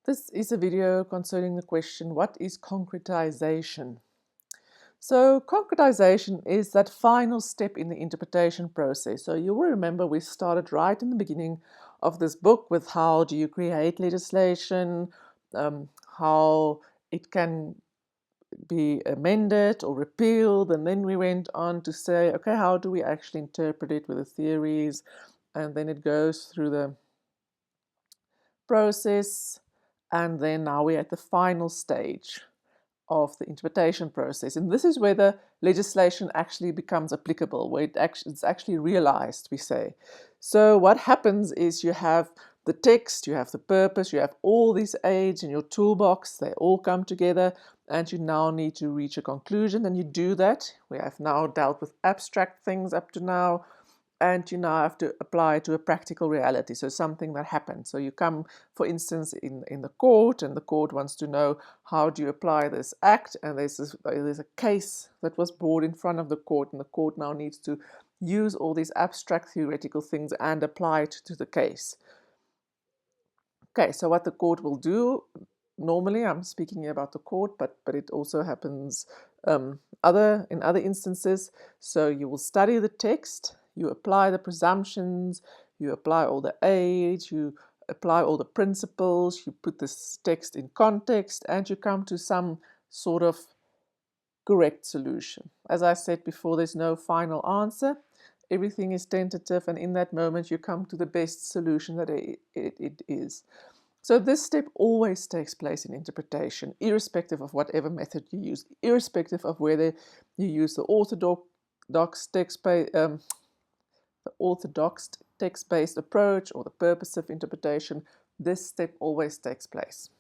This is a video concerning the question, what is concretization? So concretization is that final step in the interpretation process. So you will remember we started right in the beginning of this book with how do you create legislation, how it can be amended or repealed, and then we went on to say, okay, how do we actually interpret it with the theories, and then it goes through the process, and then now we're at the final stage of the interpretation process. And this is where the legislation actually becomes applicable, where it's actually realized, we say. So what happens is you have the text, you have the purpose, you have all these aids in your toolbox, they all come together, and you now need to reach a conclusion, and you do that. We have now dealt with abstract things up to now, and you now have to apply to a practical reality, so something that happened. So you come, for instance, in the court, and the court wants to know how do you apply this act, and there's a case that was brought in front of the court, and the court now needs to use all these abstract theoretical things and apply it to the case. Okay, so what the court will do, normally I'm speaking about the court, but it also happens in other instances. So you will study the text, you apply the presumptions, you apply all the aids, you apply all the principles, you put this text in context, and you come to some sort of correct solution. As I said before, there's no final answer. Everything is tentative, and in that moment you come to the best solution that it is. So this step always takes place in interpretation, irrespective of whatever method you use, irrespective of whether you use the orthodox text-based approach or the purposive interpretation. This step always takes place.